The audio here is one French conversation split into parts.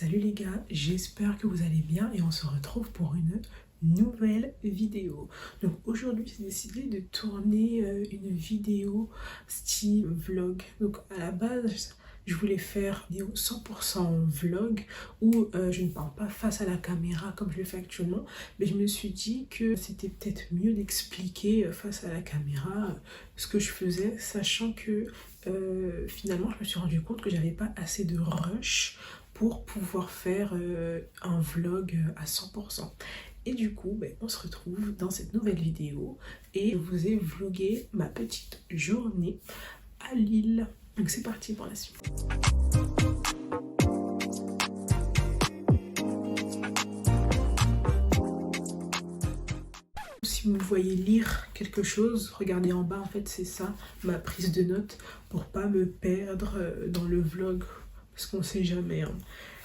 Salut les gars, j'espère que vous allez bien et on se retrouve pour une nouvelle vidéo. Donc aujourd'hui j'ai décidé de tourner une vidéo style vlog. Donc à la base je voulais faire une vidéo 100% vlog où je ne parle pas face à la caméra comme je le fais actuellement, mais je me suis dit que c'était peut-être mieux d'expliquer face à la caméra ce que je faisais, sachant que finalement je me suis rendu compte que j'avais pas assez de rush pour pouvoir faire un vlog à 100%. Et du coup, on se retrouve dans cette nouvelle vidéo et je vous ai vlogué ma petite journée à Lille. Donc c'est parti pour la suite. Si vous me voyez lire quelque chose, regardez en bas, en fait c'est ça, ma prise de notes pour pas me perdre dans le vlog, parce qu'on sait jamais, hein.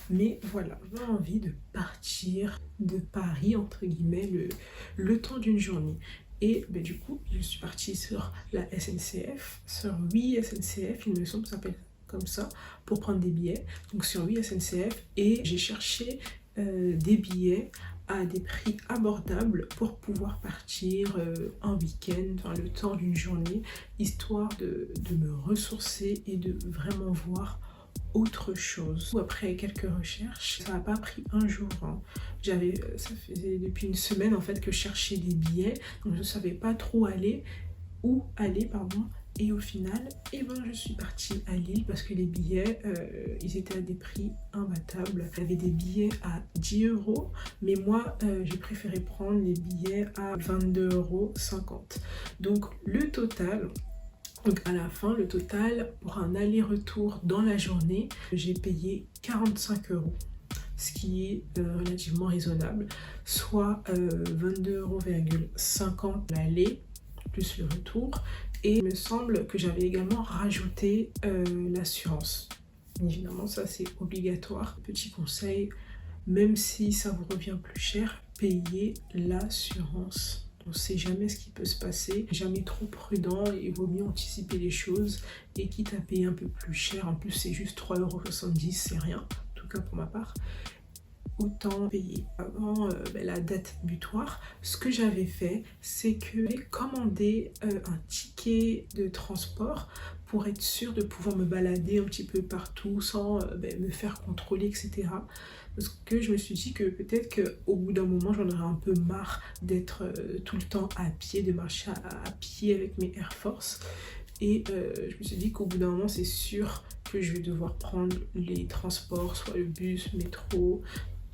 Mais voilà, j'ai envie de partir de Paris, entre guillemets, le temps d'une journée. Et du coup, je suis partie sur la SNCF, sur Oui SNCF, il me semble que ça s'appelle comme ça, pour prendre des billets. Donc sur Oui SNCF, et j'ai cherché des billets à des prix abordables pour pouvoir partir un week-end, enfin le temps d'une journée, histoire de me ressourcer et de vraiment voir autre chose. Après quelques recherches, ça n'a pas pris un jour, hein. Ça faisait depuis une semaine en fait que je cherchais des billets, donc je ne savais pas trop où aller, pardon. Et au final, je suis partie à Lille parce que les billets, ils étaient à des prix imbattables. Il y avait des billets à 10 €, mais moi, j'ai préféré prendre les billets à 22,50 €. Donc le total, donc à la fin, le total pour un aller-retour dans la journée, j'ai payé 45 €, ce qui est relativement raisonnable, soit 22,50 € l'aller plus le retour. Et il me semble que j'avais également rajouté l'assurance. Évidemment, ça c'est obligatoire. Petit conseil, même si ça vous revient plus cher, payez l'assurance. On ne sait jamais ce qui peut se passer, jamais trop prudent, il vaut mieux anticiper les choses et quitte à payer un peu plus cher, en plus c'est juste 3,70 €, c'est rien, en tout cas pour ma part, autant payer avant la date butoir. Ce que j'avais fait, c'est que j'ai commandé un ticket de transport pour être sûre de pouvoir me balader un petit peu partout sans me faire contrôler, etc. Parce que je me suis dit que peut-être qu'au bout d'un moment, j'en aurais un peu marre d'être tout le temps à pied, de marcher à pied avec mes Air Force. Et je me suis dit qu'au bout d'un moment, c'est sûr que je vais devoir prendre les transports, soit le bus, métro,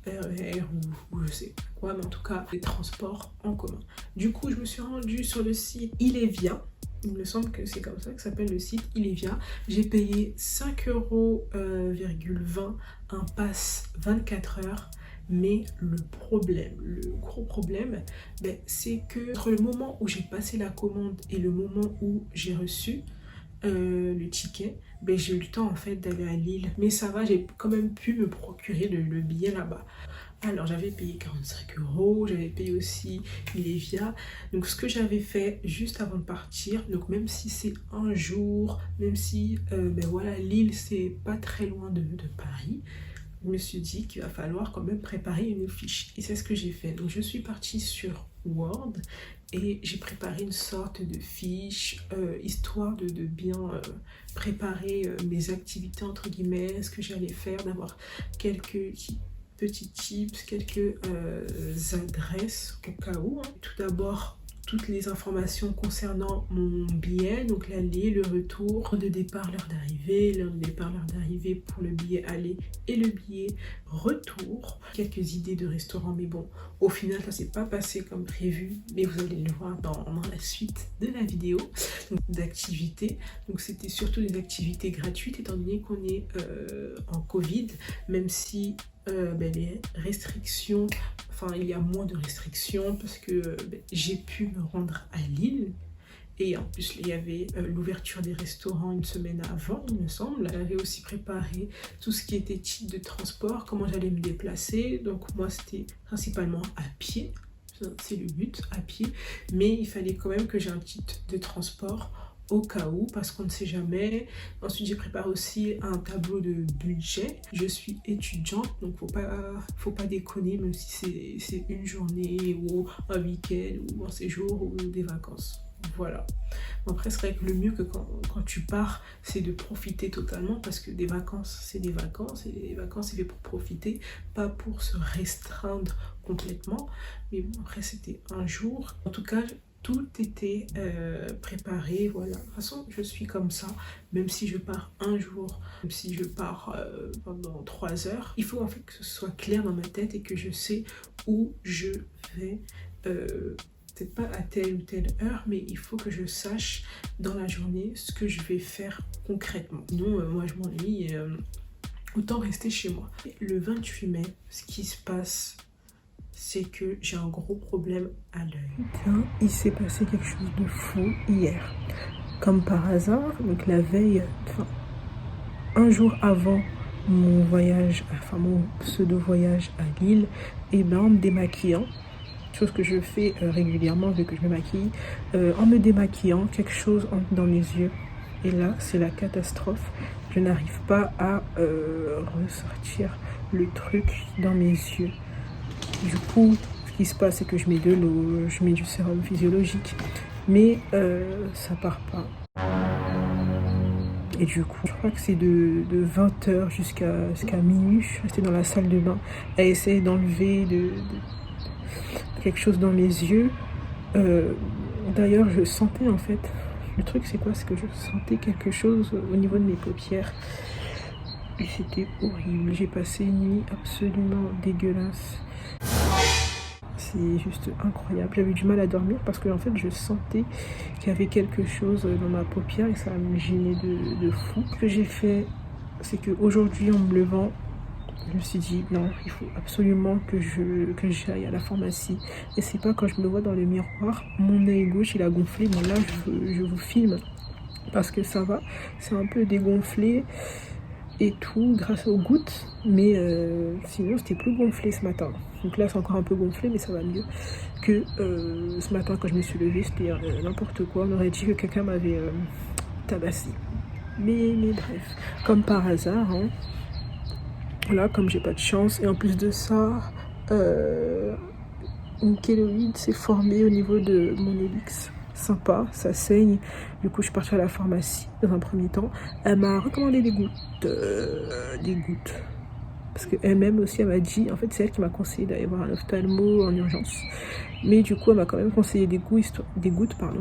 RER ou je sais pas quoi, mais en tout cas les transports en commun. Du coup, je me suis rendue sur le site Ilevia. Il me semble que c'est comme ça que s'appelle le site, Ilevia. J'ai payé 5,20 € un pass 24 heures. Mais le gros problème, c'est que entre le moment où j'ai passé la commande et le moment où j'ai reçu le ticket, j'ai eu le temps en fait d'aller à Lille. Mais ça va, j'ai quand même pu me procurer le billet là-bas. Alors j'avais payé 45 €, j'avais payé aussi Ilevia. Donc ce que j'avais fait juste avant de partir, donc même si c'est un jour, même si voilà, Lille c'est pas très loin de Paris, je me suis dit qu'il va falloir quand même préparer une fiche. Et c'est ce que j'ai fait. Donc je suis partie sur Word et j'ai préparé une sorte de fiche, histoire de bien préparer mes activités entre guillemets, ce que j'allais faire, d'avoir quelques petits tips, quelques adresses au cas où, hein. Tout d'abord, toutes les informations concernant mon billet, donc l'aller, le retour, l'heure de départ, l'heure d'arrivée, l'heure de départ, l'heure d'arrivée pour le billet aller et le billet retour. Quelques idées de restaurants, mais bon, au final, ça s'est pas passé comme prévu, mais vous allez le voir dans la suite de la vidéo. D'activités, donc c'était surtout des activités gratuites étant donné qu'on est en Covid, même si les restrictions, enfin il y a moins de restrictions parce que j'ai pu me rendre à Lille. Et en plus, il y avait l'ouverture des restaurants une semaine avant, il me semble. J'avais aussi préparé tout ce qui était type de transport, comment j'allais me déplacer. Donc moi, c'était principalement à pied. C'est le but, à pied. Mais il fallait quand même que j'ai un titre de transport au cas où, parce qu'on ne sait jamais. Ensuite, j'ai préparé aussi un tableau de budget. Je suis étudiante, donc faut pas déconner, même si c'est une journée ou un week-end ou un séjour ou des vacances. Voilà. Après, c'est vrai que le mieux que quand tu pars, c'est de profiter totalement, parce que des vacances, c'est des vacances, et les vacances, c'est fait pour profiter, pas pour se restreindre complètement. Mais bon, après, c'était un jour. En tout cas, tout était préparé, voilà. De toute façon, je suis comme ça, même si je pars un jour, même si je pars pendant 3 heures, il faut en fait que ce soit clair dans ma tête et que je sais où je vais. Peut-être pas à telle ou telle heure, mais il faut que je sache dans la journée ce que je vais faire concrètement. Sinon, moi je m'ennuie, autant rester chez moi. Le 28 mai, ce qui se passe, c'est que j'ai un gros problème à l'œil. Tiens, il s'est passé quelque chose de fou hier. Comme par hasard, donc la veille, enfin, un jour avant mon voyage, enfin mon pseudo-voyage à Lille, et ben en me démaquillant, chose que je fais régulièrement vu que je me maquille, en me démaquillant, quelque chose entre dans mes yeux. Et là, c'est la catastrophe. Je n'arrive pas à ressortir le truc dans mes yeux. Du coup, ce qui se passe, c'est que je mets de l'eau, je mets du sérum physiologique, mais ça part pas. Et du coup, je crois que c'est de 20h jusqu'à minuit, je suis restée dans la salle de bain à essayer d'enlever quelque chose dans mes yeux. D'ailleurs, je sentais en fait, le truc c'est quoi? C'est que je sentais quelque chose au niveau de mes paupières. Et c'était horrible. J'ai passé une nuit absolument dégueulasse. C'est juste incroyable. J'avais du mal à dormir parce que en fait je sentais qu'il y avait quelque chose dans ma paupière et ça me gênait de fou. Ce que j'ai fait, c'est qu'aujourd'hui en me levant, je me suis dit non, il faut absolument que j'aille à la pharmacie. Et c'est pas quand je me vois dans le miroir, mon œil gauche il a gonflé. Bon là je vous filme parce que ça va, c'est un peu dégonflé et tout grâce aux gouttes, mais sinon c'était plus gonflé ce matin. Donc là c'est encore un peu gonflé, mais ça va mieux que ce matin quand je me suis levée. C'était n'importe quoi, on aurait dit que quelqu'un m'avait tabassé. Mais bref, comme par hasard, hein. Là, comme j'ai pas de chance, et en plus de ça, une kéloïde s'est formée au niveau de mon hélix. Sympa, ça saigne. Du coup, je suis partie à la pharmacie dans un premier temps. Elle m'a recommandé des gouttes. Parce qu'elle-même aussi, elle m'a dit, en fait, c'est elle qui m'a conseillé d'aller voir un ophtalmo en urgence. Mais du coup, elle m'a quand même conseillé des gouttes,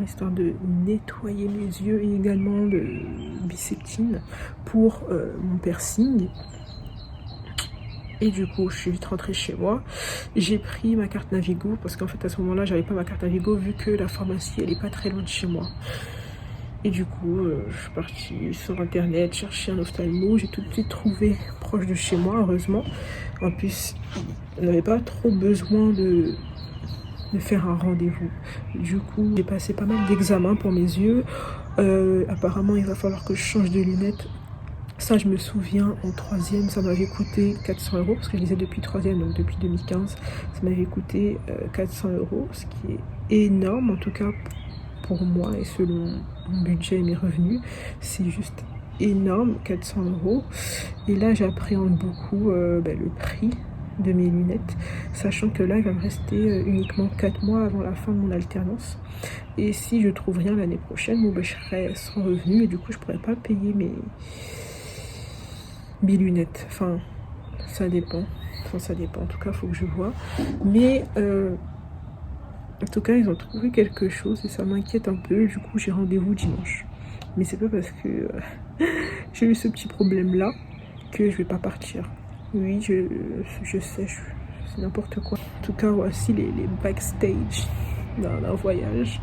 histoire de nettoyer mes yeux et également de bisectine pour mon piercing. Et du coup, je suis vite rentrée chez moi. J'ai pris ma carte Navigo parce qu'en fait, à ce moment-là, j'avais pas ma carte Navigo vu que la pharmacie, elle est pas très loin de chez moi. Et du coup, je suis partie sur internet chercher un ophtalmo. J'ai tout de suite trouvé proche de chez moi, heureusement. En plus, on n'avait pas trop besoin de faire un rendez-vous. Du coup, j'ai passé pas mal d'examens pour mes yeux. Apparemment, il va falloir que je change de lunettes. Ça, je me souviens, en troisième, ça m'avait coûté 400 €, parce que je lisais depuis troisième, donc depuis 2015. Ça m'avait coûté 400 €, ce qui est énorme, en tout cas pour moi et selon mon budget et mes revenus. C'est juste énorme, 400 €. Et là, j'appréhende beaucoup le prix de mes lunettes, sachant que là, il va me rester uniquement 4 mois avant la fin de mon alternance. Et si je trouve rien l'année prochaine, bon, je serai sans revenu et du coup, je pourrais pas payer mes lunettes. Enfin, ça dépend. En tout cas, faut que je vois. Mais en tout cas, ils ont trouvé quelque chose et ça m'inquiète un peu. Du coup, j'ai rendez-vous dimanche. Mais c'est pas parce que j'ai eu ce petit problème-là que je vais pas partir. Oui, je sais, c'est n'importe quoi. En tout cas, voici les backstage d'un voyage.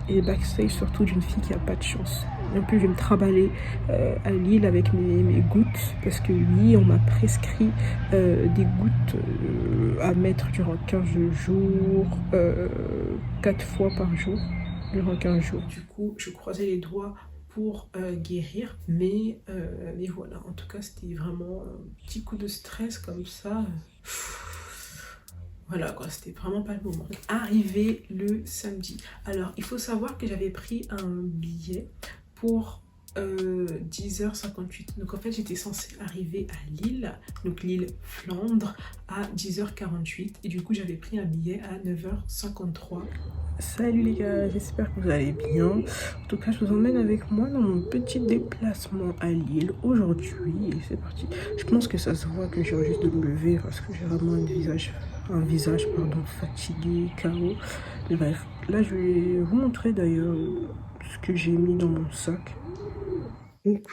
Et les backstage surtout d'une fille qui a pas de chance. En plus, je vais me trimballer à Lille avec mes gouttes. Parce que oui, on m'a prescrit des gouttes à mettre durant 15 jours, 4 fois par jour, durant 15 jours. Du coup, je croisais les doigts pour guérir. Mais voilà, en tout cas, c'était vraiment un petit coup de stress comme ça. Voilà quoi, c'était vraiment pas le moment. Arrivé le samedi. Alors, il faut savoir que j'avais pris un billet pour 10h58. Donc en fait, j'étais censée arriver à Lille, donc Lille Flandre, à 10h48. Et du coup, j'avais pris un billet à 9h53. Salut les gars, j'espère que vous allez bien. En tout cas, je vous emmène avec moi dans mon petit déplacement à Lille aujourd'hui. Et c'est parti. Je pense que ça se voit que j'ai juste de me lever parce que j'ai vraiment un visage fatigué, KO. Mais bref, là je vais vous montrer d'ailleurs ce que j'ai mis dans mon sac. Donc,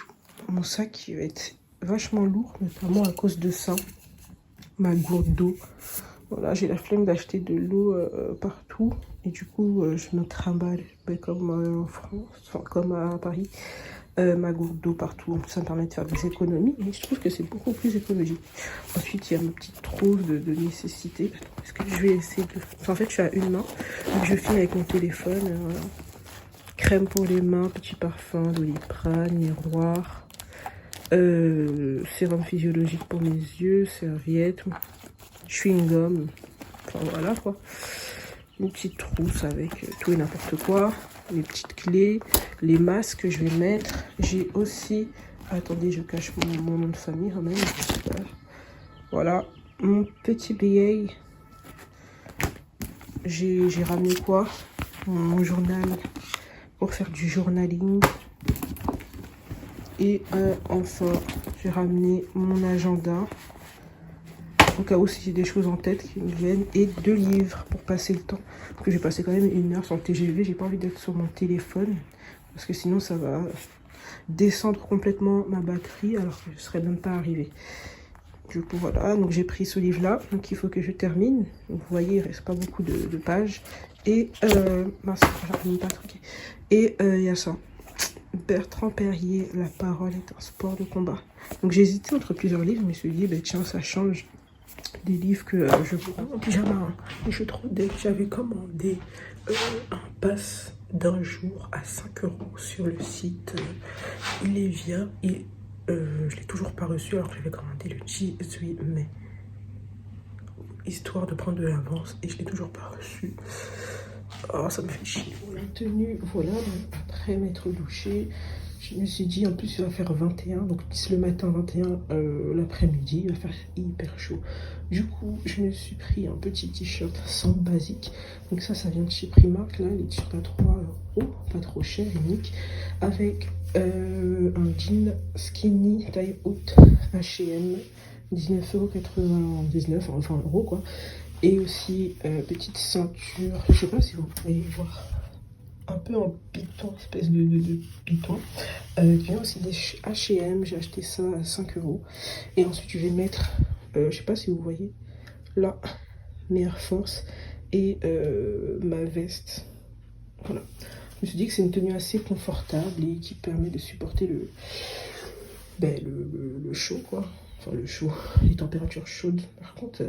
mon sac qui va être vachement lourd, notamment à cause de ça. Ma gourde d'eau. Voilà, j'ai la flemme d'acheter de l'eau partout. Et du coup, je me trimballe comme en France, enfin comme à Paris, ma gourde d'eau partout. Ça me permet de faire des économies. Et je trouve que c'est beaucoup plus écologique. Ensuite, il y a ma petite trousse de nécessité. Est-ce que je vais essayer de... Enfin, en fait, je suis à une main. Donc, je filme avec mon téléphone. Voilà. Crème pour les mains, petit parfum, Doliprane, miroir. Sérum physiologique pour mes yeux, serviette, chewing-gum, enfin voilà quoi. Une petite trousse avec tout et n'importe quoi, les petites clés, les masques que je vais mettre. J'ai aussi, attendez, je cache mon nom de famille quand même. Voilà, mon petit billet. J'ai ramené quoi? Mon journal pour faire du journaling. Et enfin, j'ai ramené mon agenda. Au cas où si j'ai des choses en tête qui me viennent. Et 2 livres pour passer le temps. Parce que j'ai passé quand même 1 heure sur le TGV. J'ai pas envie d'être sur mon téléphone. Parce que sinon ça va descendre complètement ma batterie. Alors que je serais même pas arrivée. Du coup voilà. Donc j'ai pris ce livre là. Donc il faut que je termine. Donc, vous voyez il reste pas beaucoup de pages. Et mince, j'arrive pas à truquer. Et il y a ça. Bertrand Perrier, La parole est un sport de combat. Donc j'ai hésité entre plusieurs livres, mais je me suis dit, bah, tiens, ça change des livres que je vois en pyjama. Hein. Et je suis trop dès que j'avais commandé un pass d'un jour à 5 € sur le site Illevia. Et je l'ai toujours pas reçu alors que j'avais commandé le 18 mai. Histoire de prendre de l'avance et je l'ai toujours pas reçu. Oh, ça me fait chier. La tenue, voilà, après m'être douché, je me suis dit, en plus, il va faire 21, donc le matin 21, l'après-midi, il va faire hyper chaud. Du coup, je me suis pris un petit t-shirt sans basique. Donc ça vient de chez Primark, là, les t-shirts à 3 €, pas trop cher, unique, avec un jean skinny taille haute H&M, 19,99 €, enfin euros quoi. Et aussi petite ceinture, je sais pas si vous pouvez voir, un peu en piton, espèce de piton. Qui vient aussi des H&M, j'ai acheté ça à 5 €. Et ensuite je vais mettre, je sais pas si vous voyez, là, mes Air Force et ma veste. Voilà. Je me suis dit que c'est une tenue assez confortable et qui permet de supporter le chaud quoi. Enfin le chaud, les températures chaudes. Par contre,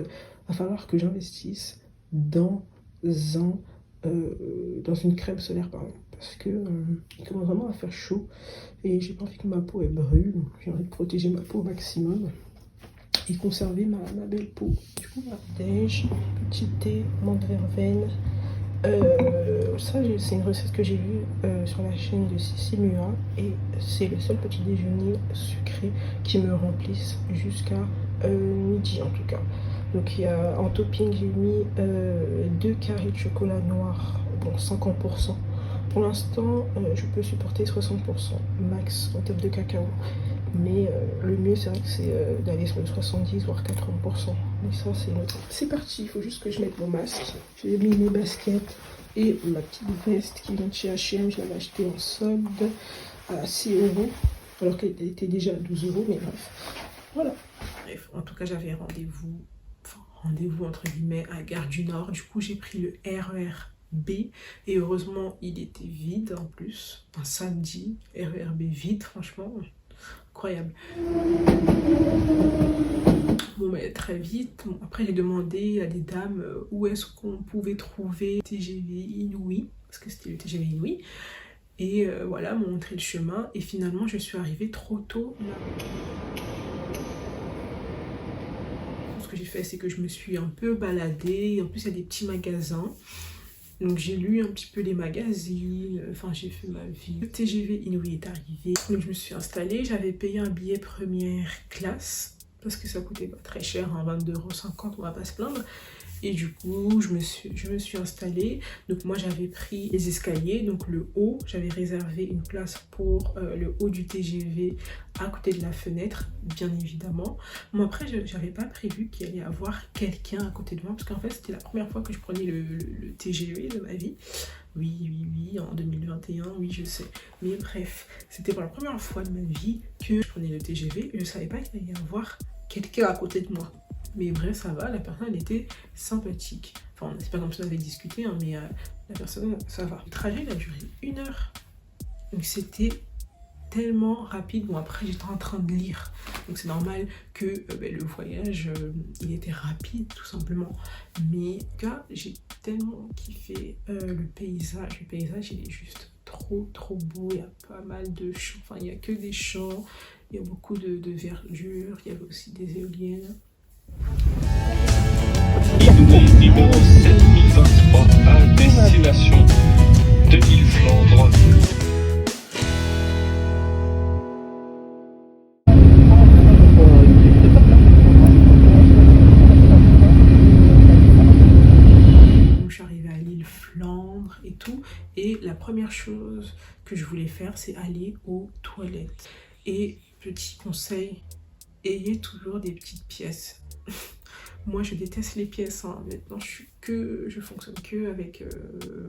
va falloir que j'investisse dans une crème solaire parce que il commence vraiment à faire chaud et j'ai pas envie que ma peau elle brûle. J'ai envie de protéger ma peau au maximum et conserver ma belle peau. Du coup, petit thé, menthe verveine. Ça c'est une recette que j'ai vue sur la chaîne de Cici Mua et c'est le seul petit déjeuner sucré qui me remplisse jusqu'à midi en tout cas. Donc en topping j'ai mis 2 carrés de chocolat noir, bon 50%. Pour l'instant je peux supporter 60% max en tête de cacao. Mais le mieux c'est vrai que c'est d'aller sur le 70 voire 80%. Mais ça c'est parti, il faut juste que je mette mon masque. J'ai mis mes baskets et ma petite veste qui vient de chez H&M. Je l'avais achetée en solde à 6 € alors qu'elle était déjà à 12 €, mais bref. Voilà. Bref, en tout cas j'avais rendez-vous entre guillemets à Gare du Nord. Du coup j'ai pris le RER B et heureusement il était vide en plus. Un samedi, RER B vide, franchement incroyable. Bon mais très vite, bon, après j'ai demandé à des dames où est-ce qu'on pouvait trouver TGV Inouï, parce que c'était le TGV Inouï. Et voilà, m'ont montré le chemin et finalement je suis arrivée trop tôt là. J'ai j'ai fait, c'est que je me suis un peu baladée. En plus, il y a des petits magasins. Donc j'ai lu un petit peu les magazines, enfin j'ai fait ma vie. Le TGV Inouï est arrivé, donc je me suis installée, j'avais payé un billet première classe, parce que ça coûtait pas très cher, hein, 22,50 €, on va pas se plaindre. Et du coup, je me suis installée. Donc moi, j'avais pris les escaliers, donc le haut. J'avais réservé une place pour le haut du TGV à côté de la fenêtre, bien évidemment. Moi, après, je n'avais pas prévu qu'il allait y avoir quelqu'un à côté de moi, parce qu'en fait, c'était la première fois que je prenais le TGV de ma vie. Oui, en 2021, oui, je sais. Mais bref, c'était pour la première fois de ma vie que je prenais le TGV et je ne savais pas qu'il allait y avoir quelqu'un à côté de moi. Mais bref, ça va, la personne elle était sympathique. Enfin, c'est pas comme si on avait discuté, hein, mais la personne, ça va. Le trajet, il a duré 1 heure. Donc c'était tellement rapide. Bon, après, j'étais en train de lire. Donc c'est normal que le voyage, il était rapide, tout simplement. Mais en tout cas, j'ai tellement kiffé le paysage. Le paysage, il est juste trop beau. Il y a pas mal de champs. Enfin, il n'y a que des champs. Il y a beaucoup de verdure. Il y avait aussi des éoliennes. Inouï numéro 7023 à destination de l'île Flandre. Je suis arrivée à l'île Flandre et tout, et la première chose que je voulais faire, c'est aller aux toilettes. Et petit conseil, ayez toujours des petites pièces. Moi, je déteste les pièces, hein. Maintenant, je fonctionne que avec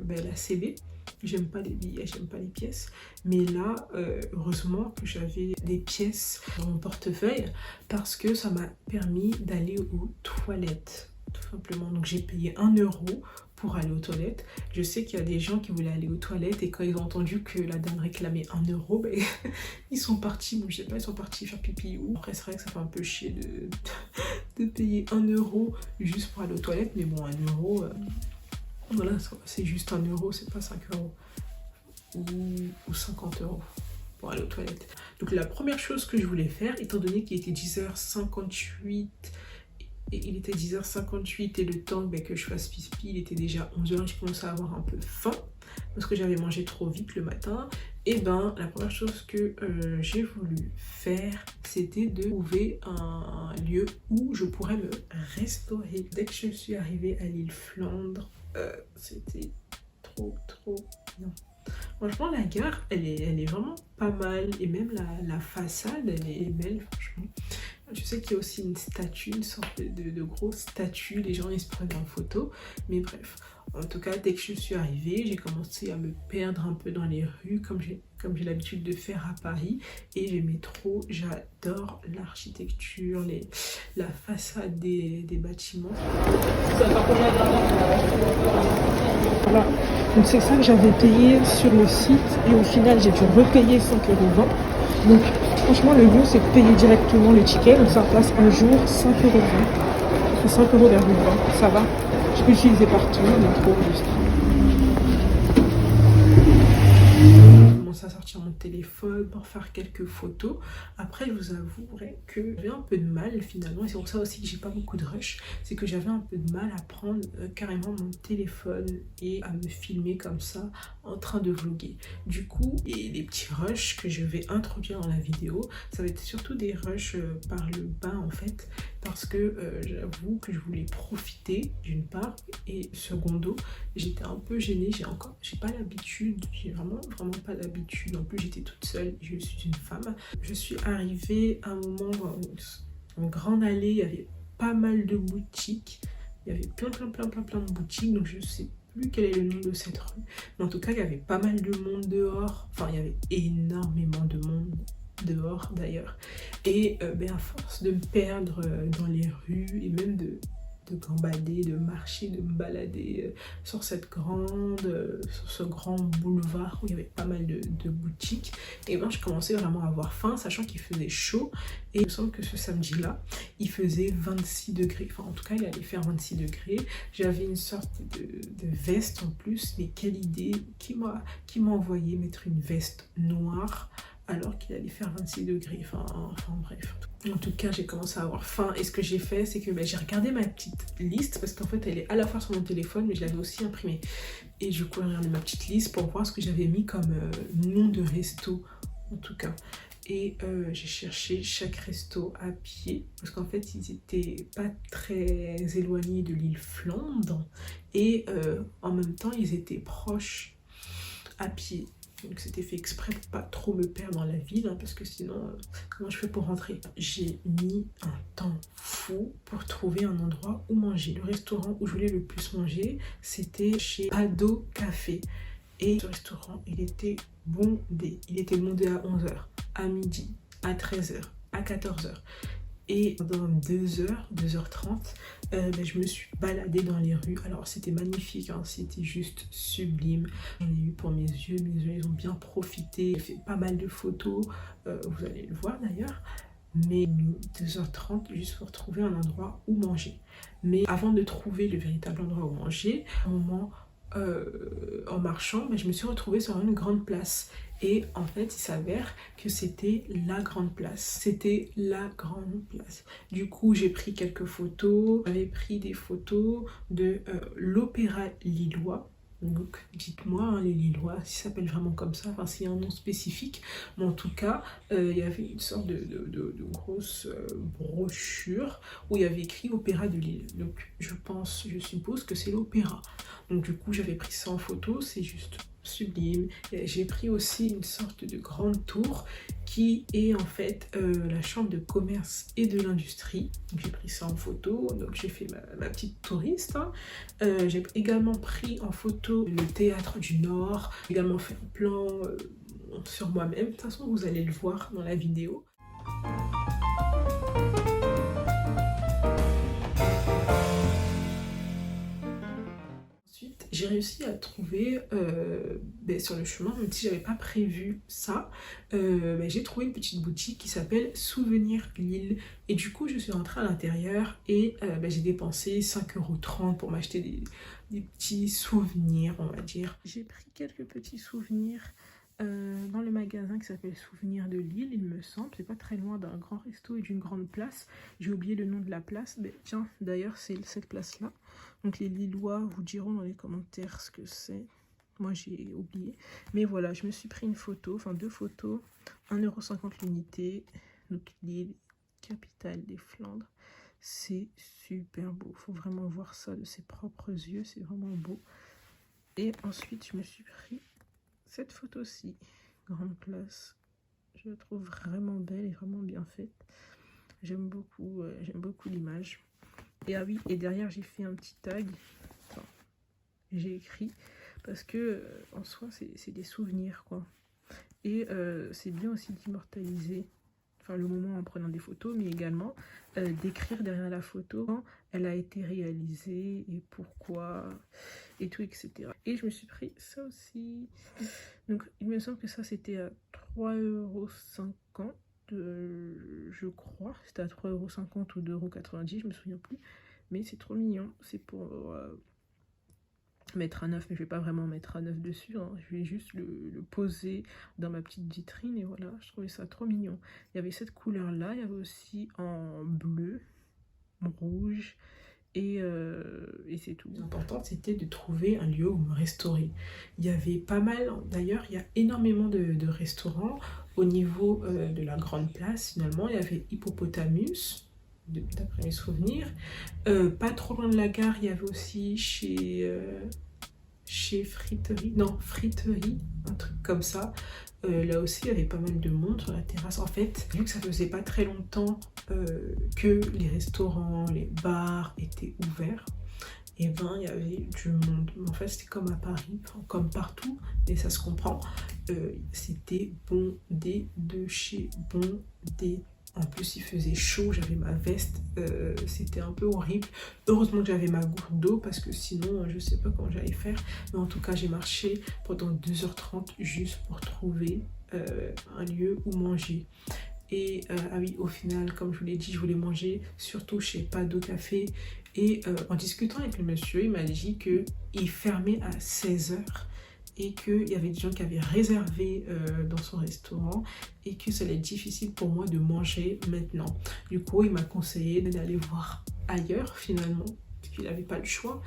la CB. J'aime pas les billets, j'aime pas les pièces. Mais là, heureusement que j'avais des pièces dans mon portefeuille parce que ça m'a permis d'aller aux toilettes, tout simplement. Donc, j'ai payé 1 € pour aller aux toilettes. Je sais qu'il y a des gens qui voulaient aller aux toilettes et quand ils ont entendu que la dame réclamait 1 €, ben, ils sont partis. Bon, je sais pas, ils sont partis faire pipi ou. Après, c'est vrai que ça fait un peu chier de payer 1 € juste pour aller aux toilettes. Mais bon, 1 €, voilà, c'est juste 1 €, c'est pas 5 € ou 50 € pour aller aux toilettes. Donc la première chose que je voulais faire, étant donné qu'il était 10h58, et il était 10h58 et le temps que je fasse pipi, il était déjà 11h, je commençais à avoir un peu faim parce que j'avais mangé trop vite le matin. Et ben la première chose que j'ai voulu faire, c'était de trouver un lieu où je pourrais me restaurer. Dès que je suis arrivée à l'île Flandre, c'était trop bien. Franchement, la gare, elle est vraiment pas mal. Et même la façade, elle est belle, franchement. Je sais qu'il y a aussi une statue, une sorte de grosse statue. Les gens, ils se prennent en photo. Mais bref, en tout cas, dès que je suis arrivée, j'ai commencé à me perdre un peu dans les rues, comme j'ai l'habitude de faire à Paris. Et j'aimais trop, j'adore l'architecture, la façade des bâtiments. Voilà, donc c'est ça que j'avais payé sur le site et au final j'ai dû repayer 5,20 €. Donc franchement le mieux c'est de payer directement le ticket, donc ça passe un jour 5,20 €. C'est 5,20 €, ça va. Je peux l'utiliser partout, donc trop juste. J'ai commencé à sortir mon téléphone pour faire quelques photos. Après, je vous avouerai que j'avais un peu de mal finalement, et c'est pour ça aussi que j'ai pas beaucoup de rush, c'est que j'avais un peu de mal à prendre carrément mon téléphone et à me filmer comme ça en train de vlogger. Du coup, et les petits rushs que je vais introduire dans la vidéo, ça va être surtout des rushs par le bas en fait, parce que j'avoue que je voulais profiter d'une part, et secondo, j'étais un peu gênée, j'ai pas l'habitude, j'ai vraiment pas l'habitude. En plus, j'étais toute seule, je suis une femme. Je suis arrivée à un moment dans une grande allée, il y avait pas mal de boutiques. Il y avait plein de boutiques, donc je sais plus quel est le nom de cette rue. Mais en tout cas, il y avait pas mal de monde dehors. Enfin, il y avait énormément de monde dehors d'ailleurs. Et à force de me perdre dans les rues et même de gambader, de marcher, de me balader sur sur ce grand boulevard où il y avait pas mal de boutiques, et ben je commençais vraiment à avoir faim, sachant qu'il faisait chaud. Et il me semble que ce samedi-là, il faisait 26 degrés. Enfin, en tout cas, il allait faire 26 degrés. J'avais une sorte de veste en plus, mais quelle idée, qui m'a envoyé mettre une veste noire alors qu'il allait faire 26 degrés. Enfin bref. En tout cas, j'ai commencé à avoir faim et ce que j'ai fait, c'est que j'ai regardé ma petite liste parce qu'en fait, elle est à la fois sur mon téléphone, mais je l'avais aussi imprimée. Et du coup, j'ai regardé ma petite liste pour voir ce que j'avais mis comme nom de resto, en tout cas. Et j'ai cherché chaque resto à pied parce qu'en fait ils étaient pas très éloignés de l'île Flandre et en même temps ils étaient proches à pied. Donc c'était fait exprès pour pas trop me perdre dans la ville parce que sinon comment je fais pour rentrer? J'ai mis un temps fou pour trouver un endroit où manger. Le restaurant où je voulais le plus manger c'était chez Ado Café. Et ce restaurant, il était bondé. Il était bondé à 11h, à midi, à 13h, à 14h. Et pendant 2h, 2h30, je me suis baladée dans les rues. Alors c'était magnifique, hein, c'était juste sublime. J'en ai eu pour mes yeux ils ont bien profité. J'ai fait pas mal de photos, vous allez le voir d'ailleurs. Mais 2h30 juste pour trouver un endroit où manger. Mais avant de trouver le véritable endroit où manger, à un moment en marchant, je me suis retrouvée sur une grande place et en fait il s'avère que c'était la grande place. C'était la grande place. Du coup j'ai pris quelques photos, j'avais pris des photos de l'Opéra Lillois. Donc dites-moi hein, les Lillois si ça s'appelle vraiment comme ça, enfin s'il y a un nom spécifique, mais en tout cas il y avait une sorte de grosse brochure où il y avait écrit Opéra de Lille. Donc je suppose que c'est l'opéra. Donc du coup j'avais pris ça en photo, c'est juste sublime. J'ai pris aussi une sorte de grande tour qui est en fait la chambre de commerce et de l'industrie. Donc j'ai pris ça en photo, donc j'ai fait ma petite touriste. Hein. J'ai également pris en photo le théâtre du Nord, j'ai également fait un plan sur moi-même. De toute façon vous allez le voir dans la vidéo. J'ai réussi à trouver sur le chemin, même si j'avais pas prévu ça, j'ai trouvé une petite boutique qui s'appelle Souvenir Lille. Et du coup, je suis rentrée à l'intérieur et j'ai dépensé 5,30 € pour m'acheter des petits souvenirs, on va dire. J'ai pris quelques petits souvenirs dans le magasin qui s'appelle Souvenir de Lille, il me semble. C'est pas très loin d'un grand resto et d'une grande place. J'ai oublié le nom de la place. Mais tiens, d'ailleurs, c'est cette place-là. Donc les Lillois vous diront dans les commentaires ce que c'est. Moi, j'ai oublié. Mais voilà, je me suis pris une photo, enfin 2 photos. 1,50 € l'unité. Donc Lille, capitale des Flandres. C'est super beau. Faut vraiment voir ça de ses propres yeux. C'est vraiment beau. Et ensuite, je me suis pris cette photo-ci, grande classe, je la trouve vraiment belle et vraiment bien faite. J'aime beaucoup l'image. Et ah oui, et derrière j'ai fait un petit tag. Enfin, j'ai écrit parce que en soi c'est des souvenirs quoi. Et c'est bien aussi d'immortaliser. Enfin, le moment en prenant des photos, mais également d'écrire derrière la photo quand elle a été réalisée et pourquoi et tout, etc. Et je me suis pris ça aussi. Donc, il me semble que ça, c'était à 3,50 €, je crois. C'était à 3,50 € ou 2,90 €, je me souviens plus. Mais c'est trop mignon. C'est pour mettre à neuf, mais je vais pas vraiment mettre à neuf dessus, hein. Je vais juste le poser dans ma petite vitrine et voilà, je trouvais ça trop mignon. Il y avait cette couleur là, il y avait aussi en bleu, en rouge et c'est tout. L'important c'était de trouver un lieu où me restaurer. Il y avait pas mal, d'ailleurs il y a énormément de restaurants au niveau de la grande place. Finalement il y avait Hippopotamus, d'après mes souvenirs, pas trop loin de la gare il y avait aussi chez Friterie, un truc comme ça. Là aussi il y avait pas mal de monde sur la terrasse. En fait, vu que ça faisait pas très longtemps que les restaurants, les bars étaient ouverts, et il y avait du monde. En fait c'était comme à Paris, comme partout, mais ça se comprend. C'était bondé de chez bondé. En plus, il faisait chaud, j'avais ma veste, c'était un peu horrible. Heureusement que j'avais ma gourde d'eau parce que sinon, je sais pas comment j'allais faire. Mais en tout cas, j'ai marché pendant 2h30 juste pour trouver un lieu où manger. Et ah oui, au final, comme je vous l'ai dit, je voulais manger surtout chez Pado Café. Et en discutant avec le monsieur, il m'a dit qu'il fermait à 16h. et qu'il y avait des gens qui avaient réservé dans son restaurant et que ça allait être difficile pour moi de manger maintenant. Du coup, il m'a conseillé d'aller voir ailleurs finalement, parce qu'il n'avait pas le choix.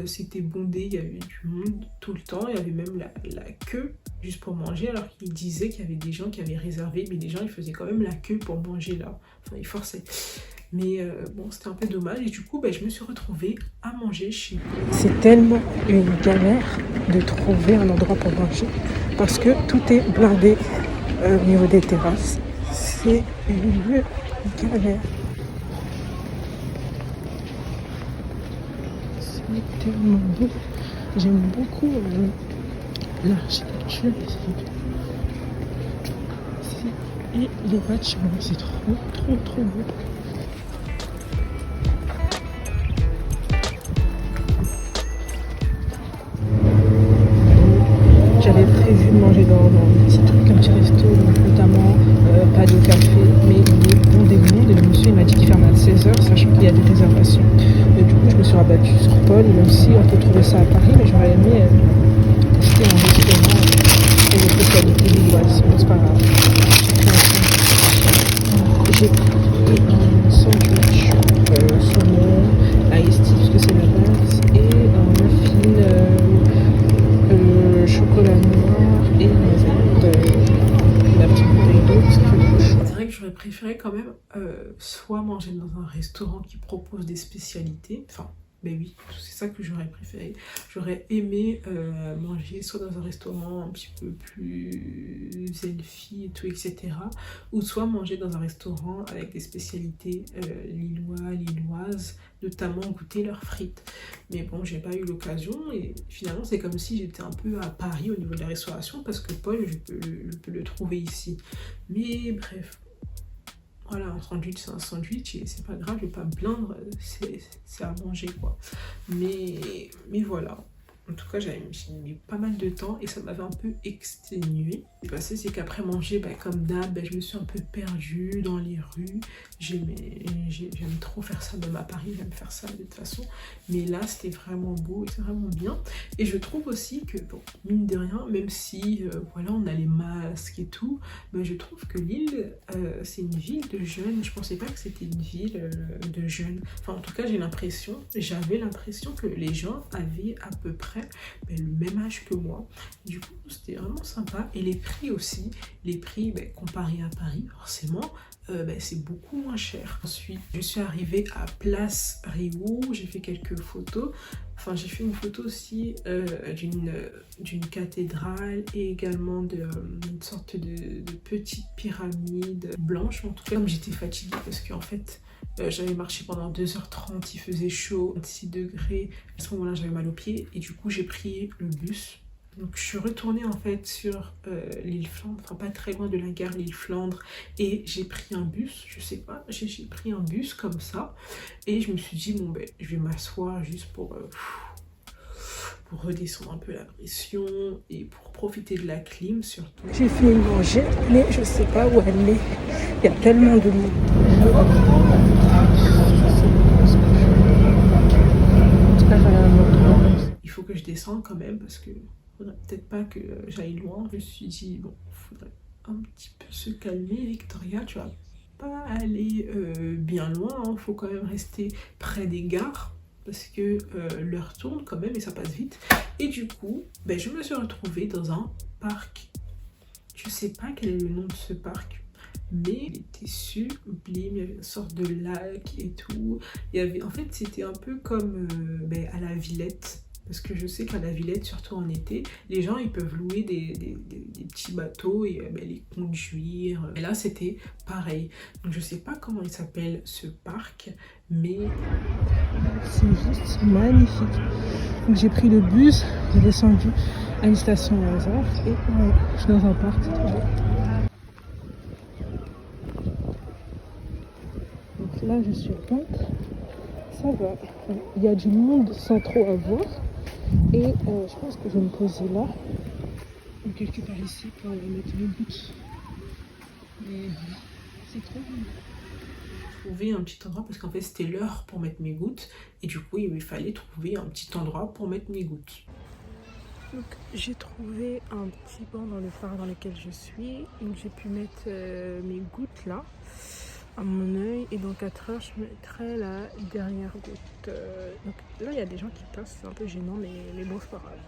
C'était bondé, il y avait du monde tout le temps, il y avait même la queue juste pour manger, alors qu'il disait qu'il y avait des gens qui avaient réservé, mais les gens ils faisaient quand même la queue pour manger là, enfin ils forçaient. Mais bon, c'était un peu dommage et du coup, je me suis retrouvée à manger chez lui. C'est tellement une galère de trouver un endroit pour manger parce que tout est blindé au niveau des terrasses. C'est une galère. C'est tellement beau. J'aime beaucoup l'architecture ici. Et les bâtiments, c'est trop beau. J'avais prévu de manger dans un petit resto, notamment pas de café, mais il est bondé de monde et le monsieur il m'a dit qu'il ferme à 16h, sachant qu'il y a des réservations. Et du coup je me suis rabattue sur Paul, même si on peut trouver ça à Paris, mais j'aurais aimé tester un restaurant et les spécialités lilloises, bon c'est pas grave. J'ai pris un sandwich saumon, iced tea parce que c'est la base, et un muffin chocolat noir et la petite bouteille d'eau parce qu'il fait trop chaud. C'est vrai que j'aurais préféré quand même soit manger dans un restaurant qui propose des spécialités, enfin ben oui, c'est ça que j'aurais préféré. J'aurais aimé manger soit dans un restaurant un petit peu plus healthy et tout, etc. Ou soit manger dans un restaurant avec des spécialités lilloises, notamment goûter leurs frites. Mais bon, j'ai pas eu l'occasion et finalement c'est comme si j'étais un peu à Paris au niveau de la restauration parce que Paul, je peux le trouver ici. Mais bref. Voilà, un sandwich c'est un sandwich et c'est pas grave, je vais pas me plaindre, c'est à manger quoi. Mais voilà, en tout cas j'ai mis pas mal de temps et ça m'avait un peu exténué. Ce qui s'est passé c'est qu'après manger, comme d'hab, je me suis un peu perdue dans les rues. J'aime trop faire ça, même à Paris j'aime faire ça de toute façon. Mais là c'était vraiment beau et c'est vraiment bien. Et je trouve aussi que, bon, mine de rien, même si voilà on a les masques et tout, je trouve que Lille c'est une ville de jeunes. Je pensais pas que c'était une ville de jeunes. Enfin en tout cas j'avais l'impression que les gens avaient à peu près le même âge que moi. Du coup c'était vraiment sympa. Et les prix aussi, comparés à Paris forcément, c'est beaucoup moins cher. Ensuite, je suis arrivée à Place Riou, j'ai fait quelques photos. Enfin, j'ai fait une photo aussi d'une cathédrale et également d'une sorte de petite pyramide blanche. En tout cas, comme j'étais fatiguée parce qu'en fait, j'avais marché pendant 2h30, il faisait chaud, 26 degrés. À ce moment-là, j'avais mal aux pieds et du coup, j'ai pris le bus. Donc je suis retournée en fait sur l'île Flandre, enfin pas très loin de la gare l'île Flandre, et j'ai pris un bus, je sais pas, j'ai pris un bus comme ça et je me suis dit bon je vais m'asseoir juste pour redescendre un peu la pression et pour profiter de la clim surtout. J'ai fini de manger mais je sais pas où aller, il y a tellement de monde. Il faut que je descende quand même parce que faudrait peut-être pas que j'aille loin. Je me suis dit bon, faudrait un petit peu se calmer. Victoria, tu vas pas aller bien loin, hein. Faut quand même rester près des gares parce que l'heure tourne quand même et ça passe vite. Et du coup, je me suis retrouvée dans un parc. Je sais pas quel est le nom de ce parc, mais il était sublime, il y avait une sorte de lac et tout. Il y avait, en fait, c'était un peu comme à la Villette. Parce que je sais qu'à la Villette, surtout en été, les gens ils peuvent louer des petits bateaux et les conduire. Et là c'était pareil. Donc je sais pas comment il s'appelle ce parc, mais c'est juste magnifique. Donc j'ai pris le bus, j'ai descendu à une station au hasard et voilà, je suis dans un parc, c'est trop beau. Donc là je suis à Pente, ça va. Il y a du monde sans trop à voir. Et je pense que je vais me poser là, ou quelque part ici, pour mettre mes gouttes. Mais voilà, c'est trop bien. Trouver un petit endroit parce qu'en fait c'était l'heure pour mettre mes gouttes et du coup il me fallait trouver un petit endroit pour mettre mes gouttes. Donc j'ai trouvé un petit banc dans le phare dans lequel je suis. Donc j'ai pu mettre mes gouttes là à mon œil et dans 4 heures je mettrai la dernière goutte. Donc là il y a des gens qui passent, c'est un peu gênant mais bon c'est pas grave.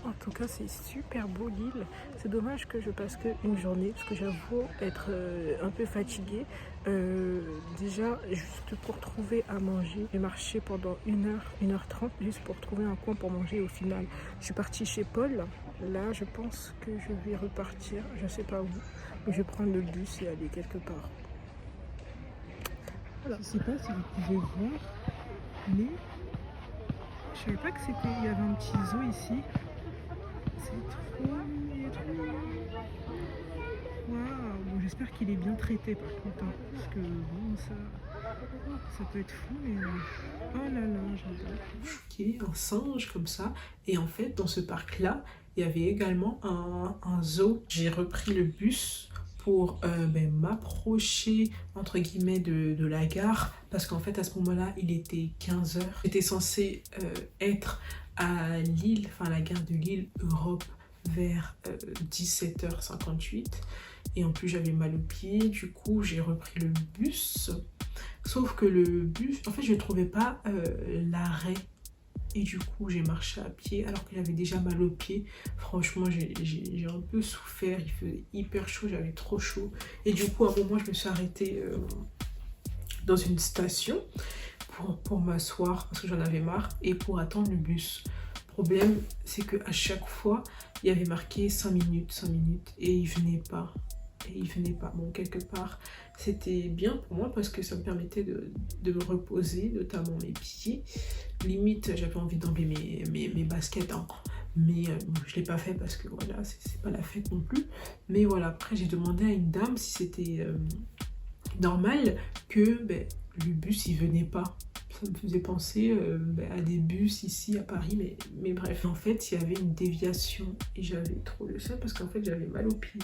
En tout cas c'est super beau l'île. C'est dommage que je passe qu'une journée parce que j'avoue être un peu fatiguée. Déjà juste pour trouver à manger, j'ai marché pendant 1h30 juste pour trouver un coin pour manger. Au final je suis partie chez Paul. Là je pense que je vais repartir, je sais pas où, mais je vais prendre le bus et aller quelque part. Voilà. Je sais pas si vous pouvez voir, mais je savais pas que c'était, il y avait un petit zoo ici. C'est trop mignon. Waouh, bon, j'espère qu'il est bien traité par contre, hein, parce que bon, ça peut être fou, mais oh là là, j'adore. Un singe comme ça, et en fait dans ce parc là il y avait également un zoo. J'ai repris le bus pour m'approcher entre guillemets de la gare, parce qu'en fait à ce moment là il était 15h. J'étais censée être à Lille, enfin la gare de Lille Europe vers 17h58, et en plus j'avais mal au pied, du coup j'ai repris le bus. Sauf que le bus, en fait, je ne trouvais pas l'arrêt. Et du coup, j'ai marché à pied alors que j'avais déjà mal aux pieds. Franchement, j'ai un peu souffert. Il faisait hyper chaud, j'avais trop chaud. Et du coup, à un moment, je me suis arrêtée dans une station pour m'asseoir parce que j'en avais marre et pour attendre le bus. Le problème, c'est qu'à chaque fois, il y avait marqué 5 minutes, et il venait pas. Bon, quelque part, c'était bien pour moi parce que ça me permettait de me reposer, notamment mes pieds. Limite, j'avais envie d'enlever mes baskets, hein. Mais je l'ai pas fait parce que voilà, c'est pas la fête non plus. Mais voilà, après j'ai demandé à une dame si c'était normal que le bus il venait pas. Ça me faisait penser à des bus ici à Paris, mais bref. En fait, il y avait une déviation et j'avais trop le seum parce qu'en fait j'avais mal aux pieds.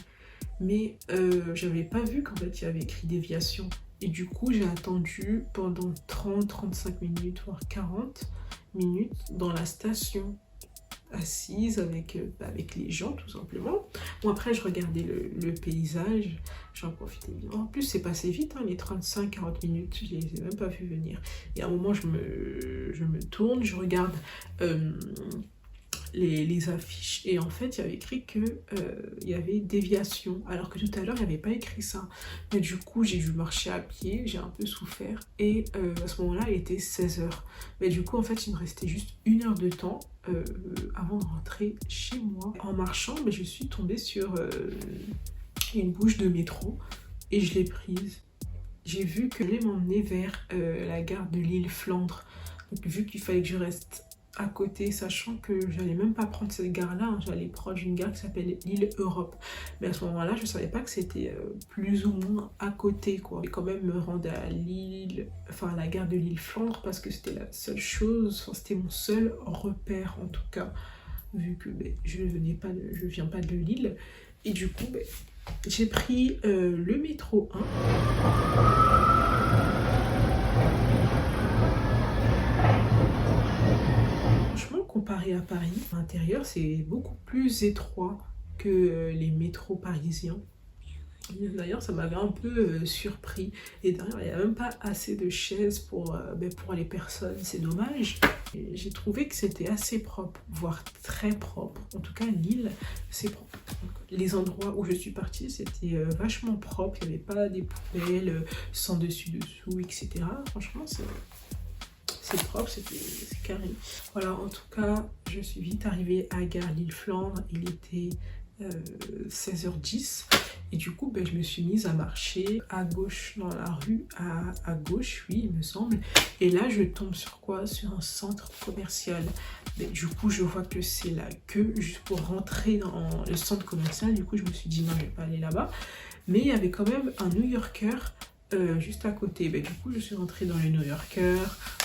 Mais j'avais pas vu qu'en fait il y avait écrit déviation. Et du coup j'ai attendu pendant 30-35 minutes, voire 40 minutes dans la station, assise avec les gens tout simplement. Bon, après je regardais le paysage, j'en profitais bien. En plus c'est passé vite, hein, les 35-40 minutes, je les ai même pas vu venir. Et à un moment je me tourne, je regarde les affiches, et en fait il y avait écrit que il y avait déviation, alors que tout à l'heure il n'y avait pas écrit ça. Mais du coup j'ai dû marcher à pied, j'ai un peu souffert, et à ce moment là il était 16h. Mais du coup en fait il me restait juste 1 heure de temps avant de rentrer chez moi. En marchant, je suis tombée sur une bouche de métro et je l'ai prise. J'ai vu que j'allais m'emmener vers la gare de Lille Flandre. Donc vu qu'il fallait que je reste à côté, sachant que j'allais même pas prendre cette gare-là, hein, j'allais prendre une gare qui s'appelle Lille Europe. Mais à ce moment-là, je savais pas que c'était plus ou moins à côté, quoi. Je vais quand même me rendre à Lille, enfin à la gare de Lille Flandre, parce que c'était la seule chose, enfin, c'était mon seul repère en tout cas, vu que je viens pas de Lille. Et du coup, j'ai pris le métro 1. Comparé à Paris, l'intérieur c'est beaucoup plus étroit que les métros parisiens. D'ailleurs ça m'avait un peu surpris, et d'ailleurs il n'y a même pas assez de chaises pour les personnes, c'est dommage. J'ai trouvé que c'était assez propre, voire très propre. En tout cas Lille c'est propre. Donc, les endroits où je suis partie c'était vachement propre, il n'y avait pas des poubelles sans dessus-dessous, etc. Franchement c'est propre, c'est carré. Voilà, en tout cas, je suis vite arrivée à gare Lille Flandre. Il était 16h10. Et du coup, je me suis mise à marcher à gauche dans la rue, à gauche, oui, il me semble. Et là, je tombe sur quoi? Sur un centre commercial. Du coup, je vois que c'est la queue juste pour rentrer dans le centre commercial. Du coup, je me suis dit, non, je vais pas aller là-bas. Mais il y avait quand même un New-Yorker juste à côté. Du coup je suis rentrée dans le New Yorker,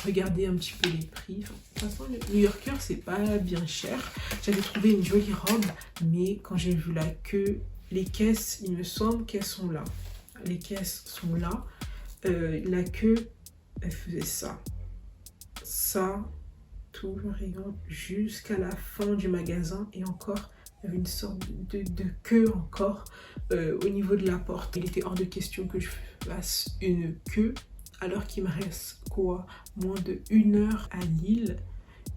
regarder un petit peu les prix. Enfin, de toute façon le New Yorker c'est pas bien cher. J'avais trouvé une jolie robe, mais quand j'ai vu la queue, les caisses, il me semble qu'elles sont là. Les caisses sont là. La queue, elle faisait ça, tout le rayon jusqu'à la fin du magasin et encore il y avait une sorte de queue encore au niveau de la porte. Il était hors de question que je fasse une queue alors qu'il me reste quoi, moins de 1 heure à Lille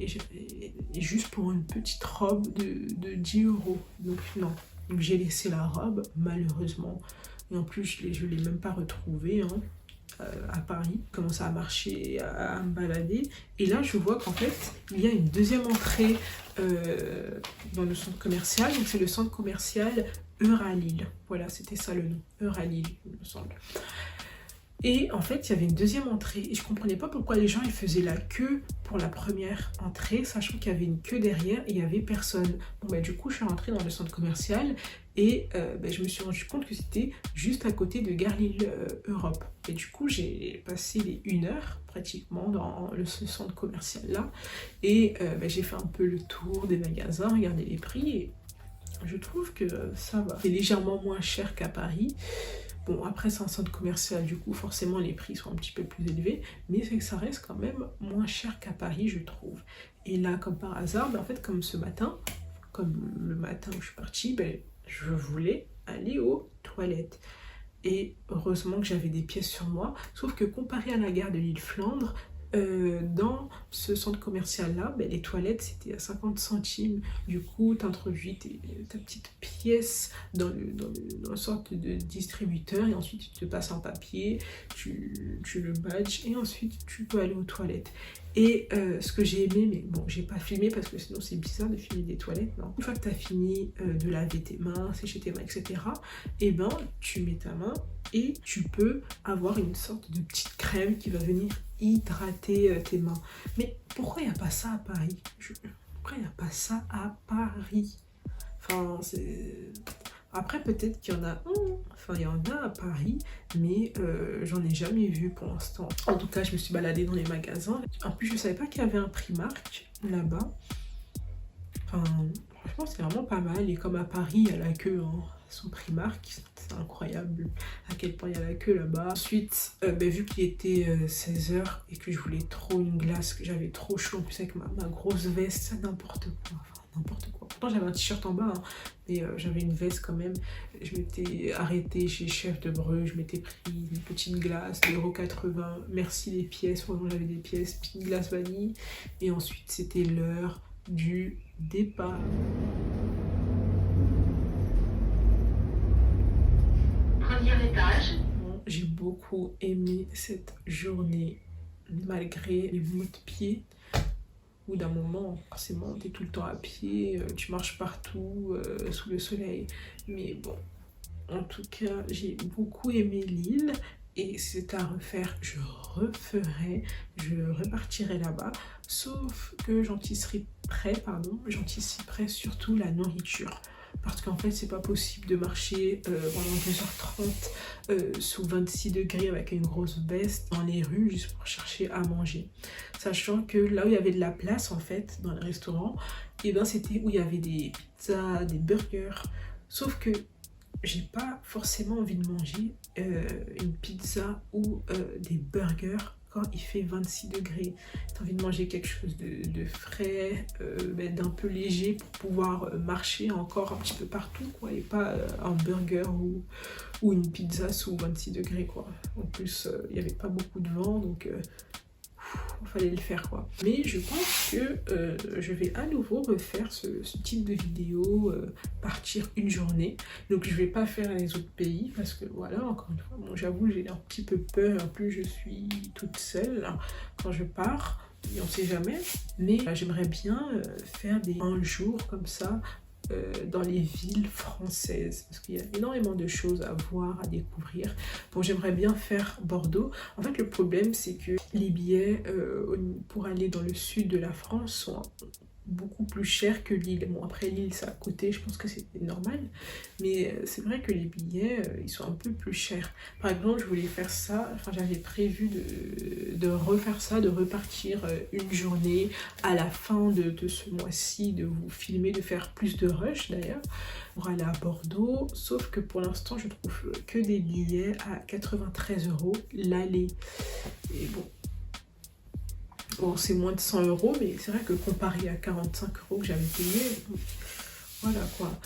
et juste pour une petite robe de 10 €. Donc non, donc j'ai laissé la robe malheureusement et en plus je l'ai même pas retrouvée hein, à Paris. Je commence à marcher, à me balader et là je vois qu'en fait il y a une deuxième entrée dans le centre commercial. Donc c'est le centre commercial Euralille, voilà c'était ça le nom, Euralille il me semble. Et en fait, il y avait une deuxième entrée et je comprenais pas pourquoi les gens ils faisaient la queue pour la première entrée, sachant qu'il y avait une queue derrière et il y avait personne. Bon bah du coup, je suis rentrée dans le centre commercial et je me suis rendu compte que c'était juste à côté de Gare Lille Europe. Et du coup, j'ai passé les 1 heure pratiquement dans ce centre commercial là et j'ai fait un peu le tour des magasins, regardé les prix et je trouve que ça va. C'est légèrement moins cher qu'à Paris. Bon, après, c'est un centre commercial, du coup, forcément, les prix sont un petit peu plus élevés, mais c'est que ça reste quand même moins cher qu'à Paris, je trouve. Et là, comme par hasard, en fait, comme ce matin, comme le matin où je suis partie, je voulais aller aux toilettes. Et heureusement que j'avais des pièces sur moi, sauf que comparé à la gare de Lille-Flandre, dans ce centre commercial là, les toilettes c'était à 50 centimes. Du coup tu introduis ta petite pièce dans une sorte de distributeur et ensuite tu te passes un papier, tu le badges et ensuite tu peux aller aux toilettes. Et ce que j'ai aimé, mais bon j'ai pas filmé parce que sinon c'est bizarre de filmer des toilettes, non. Une fois que tu as fini de laver tes mains, sécher tes mains, etc. et tu mets ta main et tu peux avoir une sorte de petite crème qui va venir hydrater tes mains. Mais pourquoi il n'y a pas ça à Paris? Pourquoi il n'y a pas ça à Paris? Enfin, c'est... Après, peut-être qu'il y en a enfin, il y en a à Paris, mais j'en ai jamais vu pour l'instant. En tout cas, je me suis baladée dans les magasins. En plus, je savais pas qu'il y avait un Primark là-bas. Enfin, franchement, c'est vraiment pas mal. Et comme à Paris, il y a la queue, hein. Son Primark, c'est incroyable à quel point il y a la queue là-bas. Ensuite, vu qu'il était 16 h et que je voulais trop une glace, que j'avais trop chaud, en plus avec ma grosse veste, n'importe quoi, enfin n'importe quoi. Pourtant j'avais un t-shirt en bas, hein, mais j'avais une veste quand même. Je m'étais arrêtée chez Chef de Breu, je m'étais pris une petite glace de 1,80 €. Merci les pièces, vraiment j'avais des pièces, petite glace vanille. Et ensuite c'était l'heure du départ. J'ai beaucoup aimé cette journée malgré les maux de pied. Au bout d'un moment, forcément, tu es tout le temps à pied, tu marches partout sous le soleil. Mais bon, en tout cas, j'ai beaucoup aimé Lille et c'est à refaire. Je referai, je repartirai là-bas. Sauf que j'anticiperai surtout la nourriture. Parce qu'en fait c'est pas possible de marcher pendant 2h30 sous 26 degrés avec une grosse veste dans les rues juste pour chercher à manger, sachant que là où il y avait de la place en fait dans le restaurant, et c'était où il y avait des pizzas, des burgers, sauf que j'ai pas forcément envie de manger une pizza ou des burgers quand il fait 26 degrés. T'as envie de manger quelque chose de frais, d'un peu léger pour pouvoir marcher encore un petit peu partout, quoi, et pas un burger ou une pizza sous 26 degrés, quoi. En plus, il n'y avait pas beaucoup de vent, donc il fallait le faire, quoi. Mais je pense que je vais à nouveau refaire ce type de vidéo, partir une journée. Donc je vais pas faire les autres pays parce que voilà, encore une fois, bon, j'avoue j'ai un petit peu peur. En plus je suis toute seule quand je pars et on sait jamais. Mais j'aimerais bien faire un jour comme ça dans les villes françaises parce qu'il y a énormément de choses à voir, à découvrir. Bon, j'aimerais bien faire Bordeaux. En fait le problème c'est que les billets pour aller dans le sud de la France sont beaucoup plus cher que Lille. Bon, après Lille c'est à côté, je pense que c'est normal, mais c'est vrai que les billets ils sont un peu plus chers. Par exemple, je voulais faire ça, enfin j'avais prévu de refaire ça, de repartir une journée à la fin de ce mois-ci, de vous filmer, de faire plus de rush d'ailleurs pour aller à Bordeaux, sauf que pour l'instant je trouve que des billets à 93 € l'aller. Et bon, Bon, c'est moins de 100 euros, mais c'est vrai que comparé à 45 euros que j'avais payé, voilà quoi.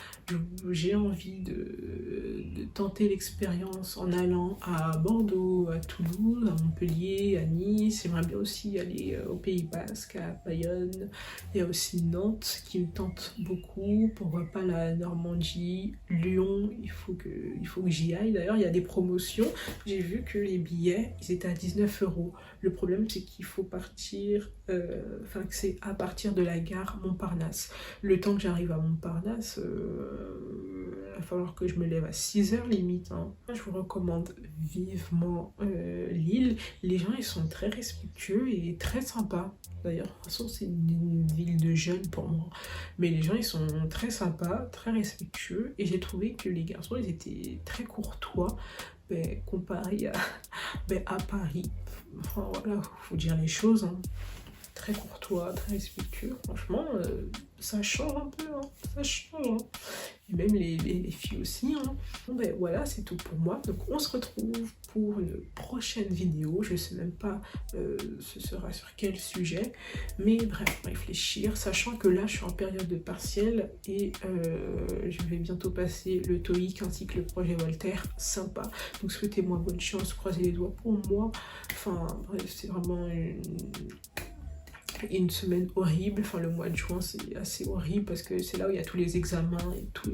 J'ai envie de tenter l'expérience en allant à Bordeaux, à Toulouse, à Montpellier, à Nice. J'aimerais bien aussi aller au Pays Basque, à Bayonne. Il y a aussi Nantes qui me tente beaucoup. Pourquoi pas la Normandie, Lyon, il faut que j'y aille. D'ailleurs, il y a des promotions. J'ai vu que les billets, ils étaient à 19 euros. Le problème, c'est qu'il faut partir, que c'est à partir de la gare Montparnasse. Le temps que j'arrive à Montparnasse, il va falloir que je me lève à 6 heures limite. Hein. Je vous recommande vivement Lille. Les gens, ils sont très respectueux et très sympas. D'ailleurs, de toute façon, c'est une ville de jeunes pour moi. Mais les gens, ils sont très sympas, très respectueux. Et j'ai trouvé que les garçons, ils étaient très courtois. Comparé à Paris. Enfin, voilà, faut dire les choses. Hein. Très courtois, très respectueux. Franchement, ça change un peu. Hein. Ça change. Hein. Et même les filles aussi. Hein. Bon, voilà, c'est tout pour moi. Donc, on se retrouve pour une prochaine vidéo. Je sais même pas ce sera sur quel sujet. Mais bref, réfléchir. Sachant que là, je suis en période de partiel et je vais bientôt passer le TOEIC ainsi que le projet Voltaire. Sympa. Donc, souhaitez-moi bonne chance. Croisez les doigts pour moi. Enfin, bref, c'est vraiment une semaine horrible. Enfin, le mois de juin, c'est assez horrible parce que c'est là où il y a tous les examens et tout.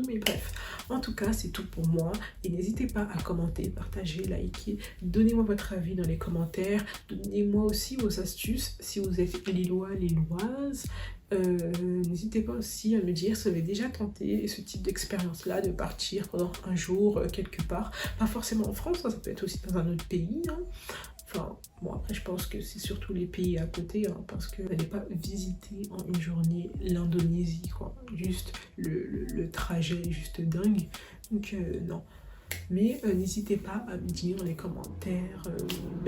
Mais bref, en tout cas, c'est tout pour moi. Et n'hésitez pas à commenter, partager, liker. Donnez-moi votre avis dans les commentaires. Donnez-moi aussi vos astuces si vous êtes lillois, lilloise. N'hésitez pas aussi à me dire si vous avez déjà tenté ce type d'expérience-là, de partir pendant un jour quelque part. Pas forcément en France, hein, ça peut être aussi dans un autre pays. Hein. Enfin, bon, après, je pense que c'est surtout les pays à côté, hein, parce que vous n'allez pas visiter en une journée l'Indonésie, quoi. Juste, le trajet est juste dingue. Donc, non. Mais n'hésitez pas à me dire dans les commentaires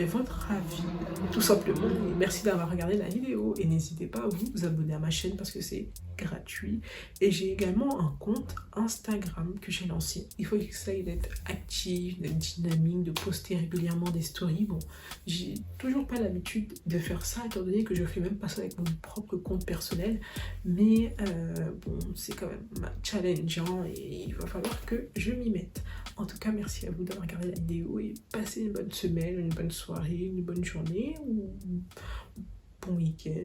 votre avis, tout simplement. Et merci d'avoir regardé la vidéo. Et n'hésitez pas à vous abonner à ma chaîne parce que c'est gratuit. Et j'ai également un compte Instagram que j'ai lancé. Il faut que ça ait d'être actif, d'être dynamique, de poster régulièrement des stories. Bon, j'ai toujours pas l'habitude de faire ça, étant donné que je fais même pas ça avec mon propre compte personnel. Mais bon, c'est quand même challengeant et il va falloir que je m'y mette. En tout cas, merci à vous d'avoir regardé la vidéo et passez une bonne semaine, une bonne soirée, une bonne journée ou bon week-end.